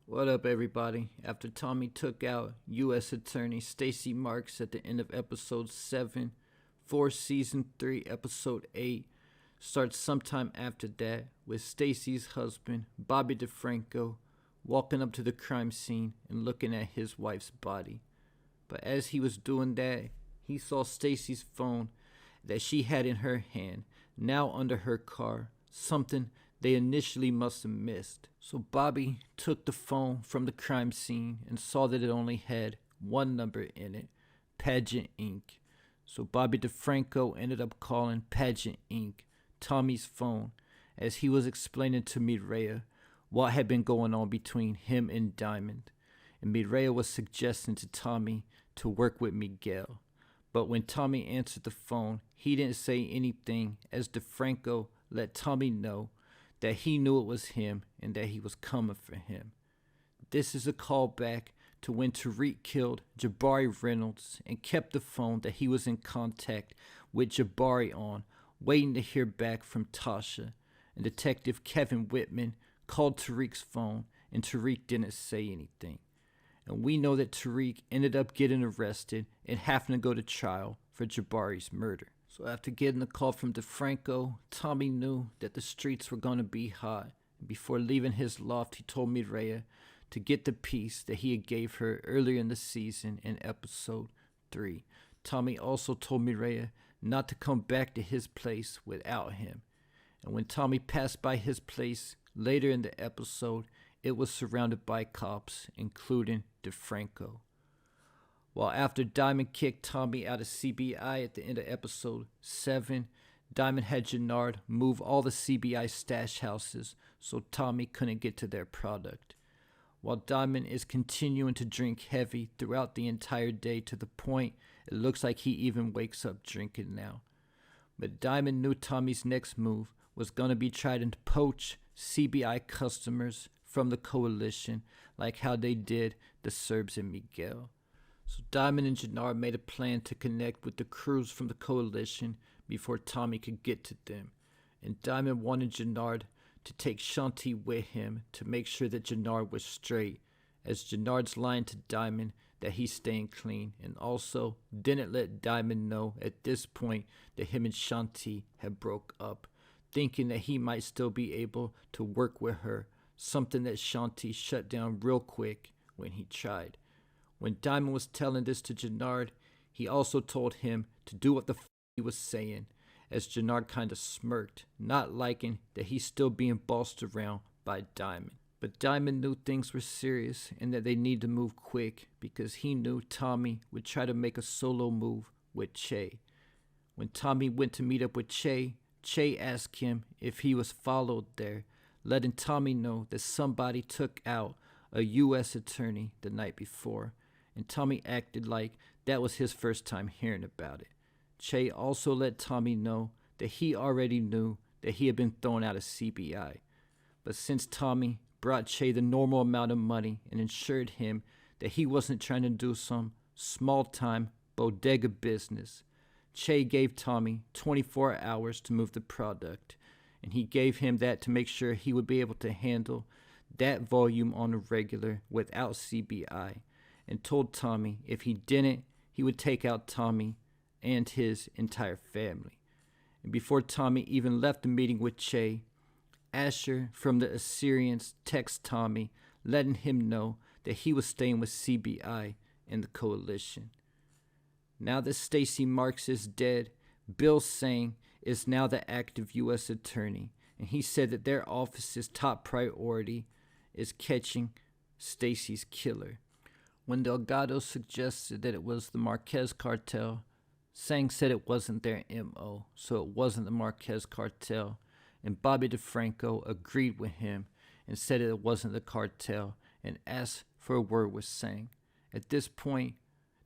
What up, everybody? After Tommy took out U.S. Attorney Stacey Marks at the end of episode 7, for season 3, episode 8, starts sometime after that with Stacey's husband, Bobby DeFranco, walking up to the crime scene and looking at his wife's body. But as he was doing that, he saw Stacey's phone that she had in her hand, now under her car, something they initially must have missed. So Bobby took the phone from the crime scene and saw that it only had one number in it, Pageant Inc. So Bobby DeFranco ended up calling Pageant Inc. Tommy's phone as he was explaining to Mireya what had been going on between him and Diamond. And Mireya was suggesting to Tommy to work with Miguel. But when Tommy answered the phone, he didn't say anything as DeFranco let Tommy know that he knew it was him and that he was coming for him. This is a callback to when Tariq killed Jabari Reynolds and kept the phone that he was in contact with Jabari on, waiting to hear back from Tasha. And Detective Kevin Whitman called Tariq's phone and Tariq didn't say anything. And we know that Tariq ended up getting arrested and having to go to trial for Jabari's murder. So after getting the call from DeFranco, Tommy knew that the streets were going to be hot. And before leaving his loft, he told Mireya to get the piece that he had gave her earlier in the season in episode 3. Tommy also told Mireya not to come back to his place without him. And when Tommy passed by his place later in the episode, it was surrounded by cops, including DeFranco. While after Diamond kicked Tommy out of CBI at the end of episode 7, Diamond had Jannard move all the CBI stash houses so Tommy couldn't get to their product. While Diamond is continuing to drink heavy throughout the entire day to the point it looks like he even wakes up drinking now. But Diamond knew Tommy's next move was going to be trying to poach CBI customers from the coalition like how they did the Serbs and Miguel. So Diamond and Jannard made a plan to connect with the crews from the coalition before Tommy could get to them. And Diamond wanted Jannard to take Shanti with him to make sure that Jannard was straight, as Jannard's lying to Diamond that he's staying clean and also didn't let Diamond know at this point that him and Shanti had broke up, thinking that he might still be able to work with her, something that Shanti shut down real quick when he tried. When Diamond was telling this to Jannard, he also told him to do what the he was saying, as Jannard kind of smirked, not liking that he's still being bossed around by Diamond. But Diamond knew things were serious and that they need to move quick because he knew Tommy would try to make a solo move with Che. When Tommy went to meet up with Che asked him if he was followed there, letting Tommy know that somebody took out a U.S. attorney the night before. And Tommy acted like that was his first time hearing about it. Che also let Tommy know that he already knew that he had been thrown out of CBI. But since Tommy brought Che the normal amount of money and assured him that he wasn't trying to do some small-time bodega business, Che gave Tommy 24 hours to move the product. And he gave him that to make sure he would be able to handle that volume on a regular without CBI. And told Tommy if he didn't, he would take out Tommy and his entire family. And before Tommy even left the meeting with Che, Asher from the Assyrians texted Tommy, letting him know that he was staying with CBI and the coalition. Now that Stacey Marks is dead, Bill Sang is now the active U.S. attorney, and he said that their office's top priority is catching Stacey's killer. When Delgado suggested that it was the Marquez cartel, Sang said it wasn't their MO, so it wasn't the Marquez cartel, and Bobby DeFranco agreed with him and said it wasn't the cartel and asked for a word with Sang. At this point,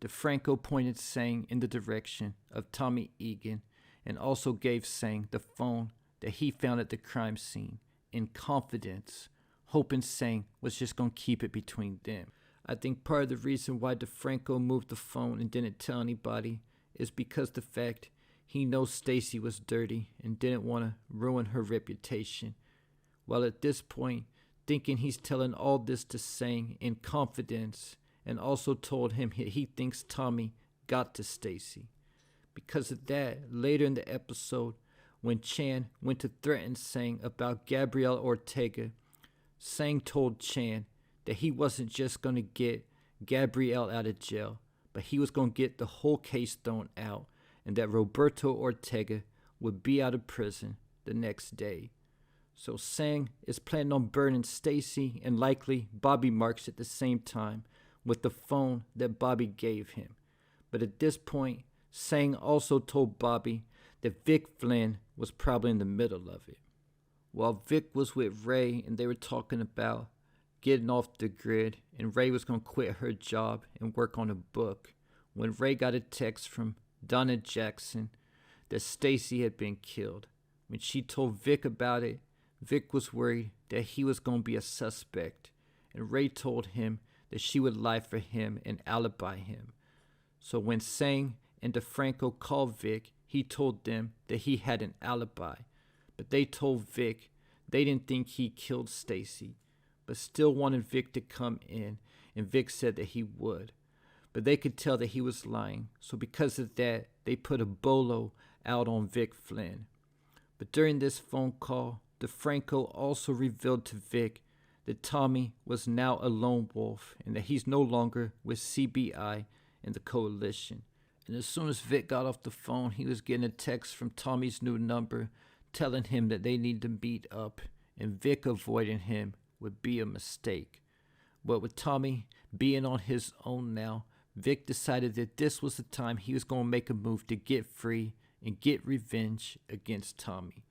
DeFranco pointed Sang in the direction of Tommy Egan and also gave Sang the phone that he found at the crime scene in confidence, hoping Sang was just going to keep it between them. I think part of the reason why DeFranco moved the phone and didn't tell anybody is because the fact he knows Stacey was dirty and didn't want to ruin her reputation. While at this point, thinking he's telling all this to Sang in confidence, and also told him he thinks Tommy got to Stacy. Because of that, later in the episode, when Chan went to threaten Sang about Gabriel Ortega, Sang told Chan that he wasn't just going to get Gabriel out of jail, but he was going to get the whole case thrown out, and that Roberto Ortega would be out of prison the next day. So Sang is planning on burning Stacy and likely Bobby Marks at the same time with the phone that Bobby gave him. But at this point, Sang also told Bobby that Vic Flynn was probably in the middle of it. While Vic was with Ray and they were talking about getting off the grid, and Ray was going to quit her job and work on a book, when Ray got a text from Donna Jackson that Stacy had been killed. When she told Vic about it, Vic was worried that he was going to be a suspect, and Ray told him that she would lie for him and alibi him. So when Sang and DeFranco called Vic, he told them that he had an alibi, but they told Vic they didn't think he killed Stacy, but still wanted Vic to come in, and Vic said that he would. But they could tell that he was lying, so because of that, they put a bolo out on Vic Flynn. But during this phone call, DeFranco also revealed to Vic that Tommy was now a lone wolf and that he's no longer with CBI and the coalition. And as soon as Vic got off the phone, he was getting a text from Tommy's new number telling him that they need to meet up, and Vic avoiding him would be a mistake. But with Tommy being on his own now, Vic decided that this was the time he was going to make a move to get free and get revenge against Tommy.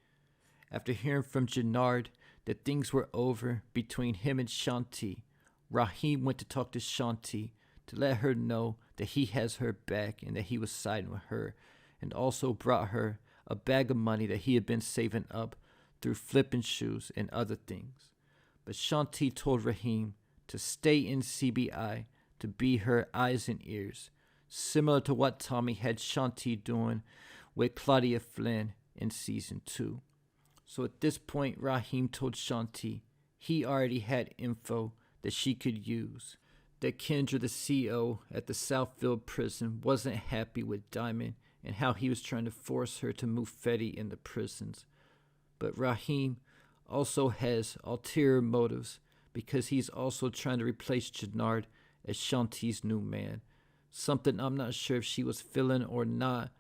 After hearing from Jannard that things were over between him and Shanti, Raheem went to talk to Shanti to let her know that he has her back and that he was siding with her, and also brought her a bag of money that he had been saving up through flipping shoes and other things. But Shanti told Raheem to stay in CBI to be her eyes and ears, similar to what Tommy had Shanti doing with Claudia Flynn in season 2. So at this point, Raheem told Shanti he already had info that she could use, that Kendra, the CO at the Southfield prison, wasn't happy with Diamond and how he was trying to force her to move Fetty in the prisons. But Raheem also has ulterior motives because he's also trying to replace Jannard as Shanti's new man. Something I'm not sure if she was feeling or not,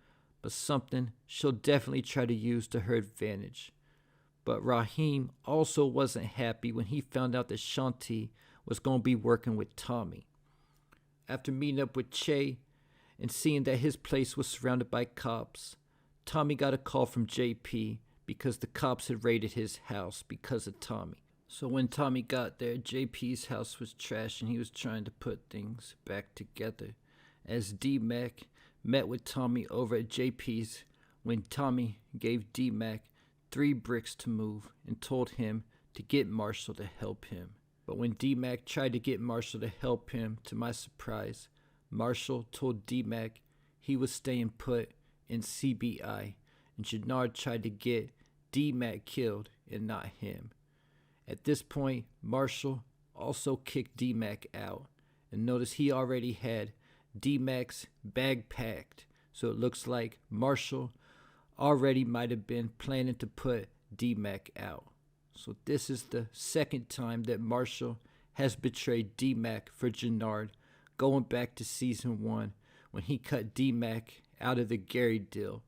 but something she'll definitely try to use to her advantage. But Raheem also wasn't happy when he found out that Shanti was going to be working with Tommy. After meeting up with Che and seeing that his place was surrounded by cops, Tommy got a call from JP because the cops had raided his house because of Tommy. So when Tommy got there, JP's house was trashed and he was trying to put things back together. As D-Mac met with Tommy over at JP's, when Tommy gave D-Mac 3 bricks to move and told him to get Marshall to help him. But when D-Mac tried to get Marshall to help him, to my surprise, Marshall told D-Mac he was staying put in CBI, and Jannard tried to get D-Mac killed and not him. At this point, Marshall also kicked D-Mac out, and notice he already had D-Mac's bag packed, so it looks like Marshall already might have been planning to put D-Mac out. So this is the second time that Marshall has betrayed D-Mac for Jannard, going back to season 1 when he cut D-Mac out of the Gary deal.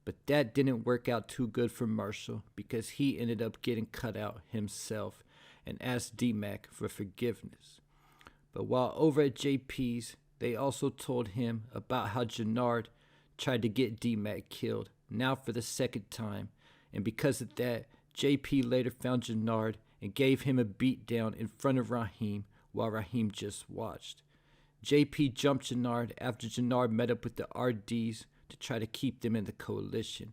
But that didn't work out too good for Marshall because he ended up getting cut out himself and asked D-Mac for forgiveness. But while over at JP's, they also told him about how Jannard tried to get D-Mac killed, now for the second time, and because of that, JP later found Jannard and gave him a beatdown in front of Raheem while Raheem just watched. JP jumped Jannard after Jannard met up with the RDs to try to keep them in the coalition.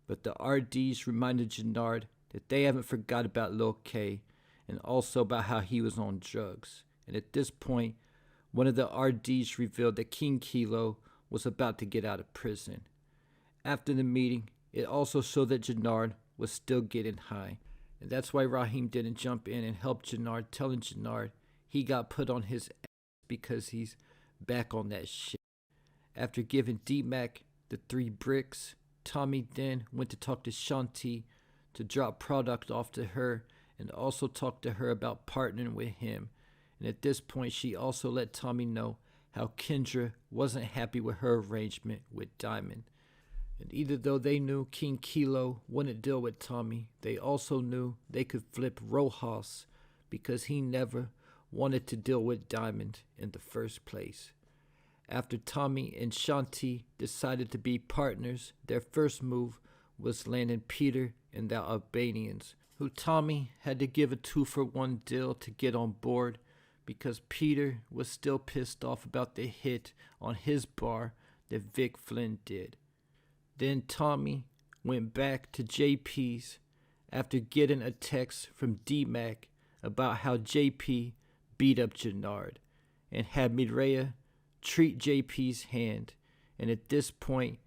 But the RDs reminded Jannard that they haven't forgot about Lil K and also about how he was on drugs. And at this point, one of the RDs revealed that King Kilo was about to get out of prison. After the meeting, it also showed that Jannard was still getting high. And that's why Raheem didn't jump in and help Jannard, telling Jannard he got put on his ass because he's back on that shit. After giving D-Mac the 3 bricks, Tommy then went to talk to Shanti to drop product off to her and also talk to her about partnering with him. And at this point, she also let Tommy know how Kendra wasn't happy with her arrangement with Diamond. And either though they knew King Kilo wouldn't deal with Tommy, they also knew they could flip Rojas because he never wanted to deal with Diamond in the first place. After Tommy and Shanti decided to be partners, their first move was landing Peter and the Albanians, who Tommy had to give a 2-for-1 deal to get on board because Peter was still pissed off about the hit on his bar that Vic Flynn did. Then Tommy went back to JP's after getting a text from D-Mac about how JP beat up Jannard and had Mireya treat JP's hand. And at this point,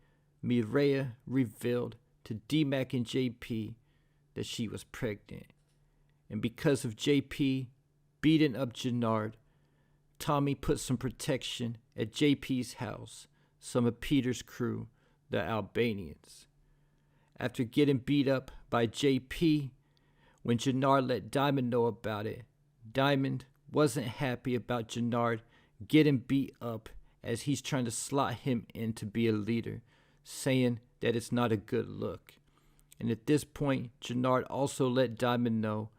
Mireya revealed to D-Mac and JP that she was pregnant. And because of JP beating up Jannard, Tommy put some protection at JP's house, some of Peter's crew, the Albanians. After getting beat up by JP, when Jannard let Diamond know about it, Diamond wasn't happy about Jannard getting beat up as he's trying to slot him in to be a leader, saying that it's not a good look. And at this point, Jannard also let Diamond know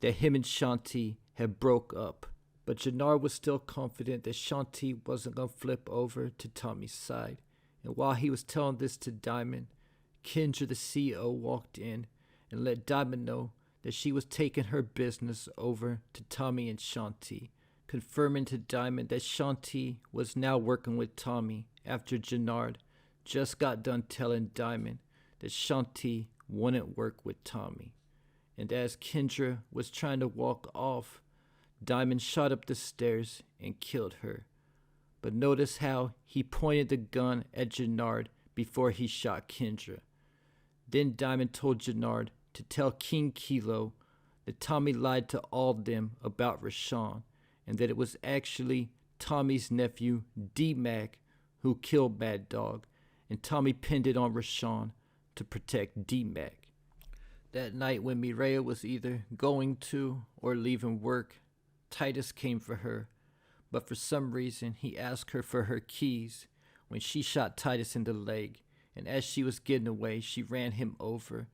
that him and Shanti had broke up. But Jannard was still confident that Shanti wasn't going to flip over to Tommy's side. And while he was telling this to Diamond, Kendra, the CEO, walked in and let Diamond know that she was taking her business over to Tommy and Shanti, confirming to Diamond that Shanti was now working with Tommy after Jannard just got done telling Diamond that Shanti wouldn't work with Tommy. And as Kendra was trying to walk off, Diamond shot up the stairs and killed her. But notice how he pointed the gun at Jannard before he shot Kendra. Then Diamond told Jannard to tell King Kilo that Tommy lied to all of them about Rashawn and that it was actually Tommy's nephew, D-Mac, who killed Mad Dog, and Tommy pinned it on Rashawn to protect D-Mac. That night when Mireya was either going to or leaving work, Titus came for her, but for some reason he asked her for her keys when she shot Titus in the leg, and as she was getting away, she ran him over,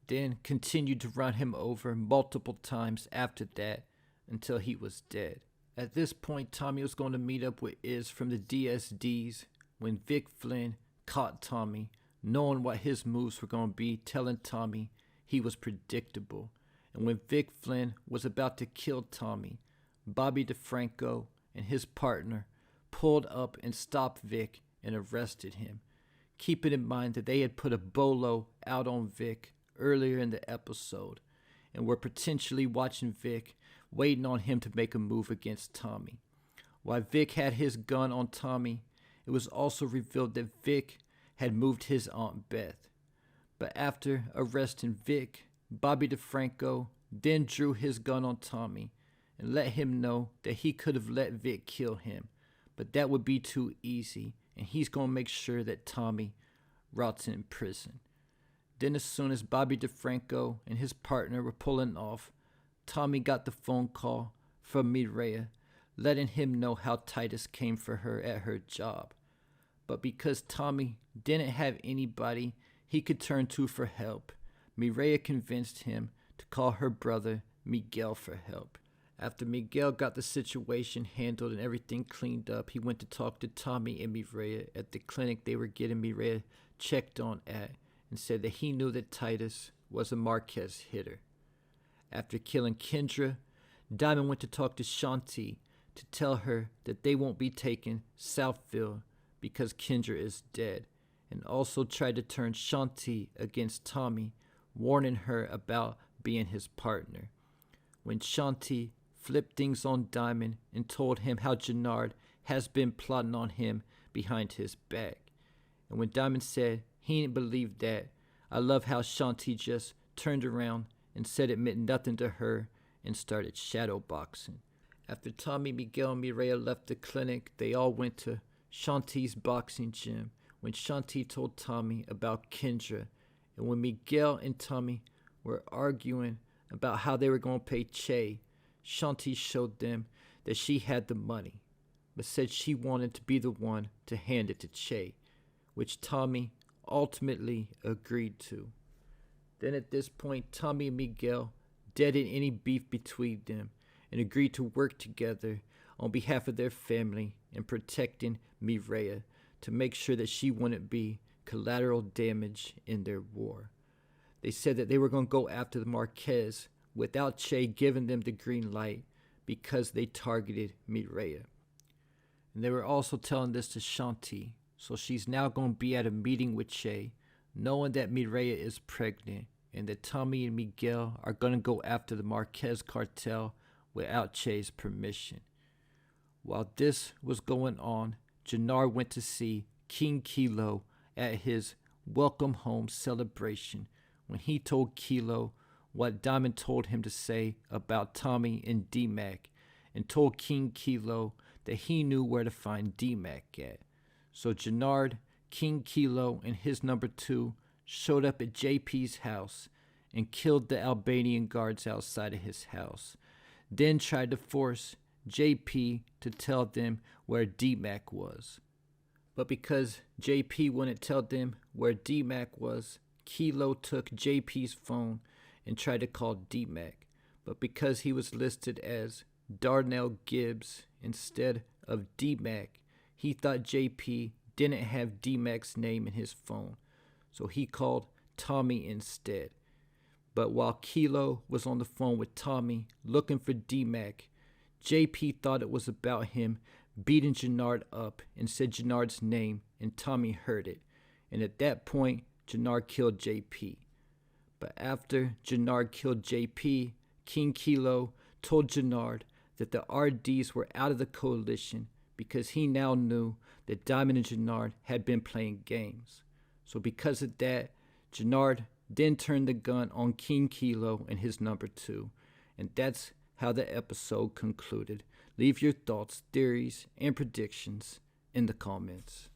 then continued to run him over multiple times after that until he was dead. At this point, Tommy was going to meet up with Iz from the DSDs when Vic Flynn caught Tommy, knowing what his moves were going to be, telling Tommy he was predictable. And when Vic Flynn was about to kill Tommy, Bobby DeFranco and his partner pulled up and stopped Vic and arrested him, keeping in mind that they had put a bolo out on Vic earlier in the episode and were potentially watching Vic, waiting on him to make a move against Tommy. While Vic had his gun on Tommy, it was also revealed that Vic had moved his Aunt Beth. But after arresting Vic, Bobby DeFranco then drew his gun on Tommy and let him know that he could have let Vic kill him, but that would be too easy, and he's going to make sure that Tommy rots in prison. Then as soon as Bobby DeFranco and his partner were pulling off, Tommy got the phone call from Mireya, letting him know how Titus came for her at her job. But because Tommy didn't have anybody he could turn to for help, Mireya convinced him to call her brother Miguel for help. After Miguel got the situation handled and everything cleaned up, he went to talk to Tommy and Mireya at the clinic they were getting Mireya checked on at and said that he knew that Titus was a Marquez hitter. After killing Kendra, Diamond went to talk to Shanti to tell her that they won't be taking Southfield because Kendra is dead, and also tried to turn Shanti against Tommy, warning her about being his partner. When Shanti flipped things on Diamond and told him how Jannard has been plotting on him behind his back. And when Diamond said he didn't believe that, I love how Shanti just turned around and said it meant nothing to her and started shadow boxing. After Tommy, Miguel, and Mireya left the clinic, they all went to Shanti's boxing gym when Shanti told Tommy about Kendra, and when Miguel and Tommy were arguing about how they were going to pay Che, Shanti showed them that she had the money, but said she wanted to be the one to hand it to Che, which Tommy ultimately agreed to. Then at this point, Tommy and Miguel deaded any beef between them and agreed to work together on behalf of their family and protecting Mireya to make sure that she wouldn't be collateral damage in their war. They said that they were going to go after the Marquez without Che giving them the green light because they targeted Mireya. And they were also telling this to Shanti, so she's now going to be at a meeting with Che, knowing that Mireya is pregnant and that Tommy and Miguel are going to go after the Marquez cartel without Che's permission. While this was going on, Jannar went to see King Kilo at his welcome home celebration when he told Kilo what Diamond told him to say about Tommy and D-Mac, and told King Kilo that he knew where to find D-Mac at. So Jannar, King Kilo, and his number 2 showed up at JP's house and killed the Albanian guards outside of his house, then tried to force JP to tell them where D-Mac was. But because JP wouldn't tell them where D-Mac was, Kilo took JP's phone and tried to call D-Mac. But because he was listed as Darnell Gibbs instead of D-Mac, he thought JP didn't have D-Mac's name in his phone, so he called Tommy instead. But while Kilo was on the phone with Tommy looking for D-Mac, JP thought it was about him beating Jannar up and said Jannard's name, and Tommy heard it. And at that point, Jannar killed JP. But after Jannar killed JP, King Kilo told Jannar that the RDs were out of the coalition because he now knew that Diamond and Jannar had been playing games. So because of that, Jannar then turned the gun on King Kilo and his number 2. And that's how the episode concluded. Leave your thoughts, theories, and predictions in the comments.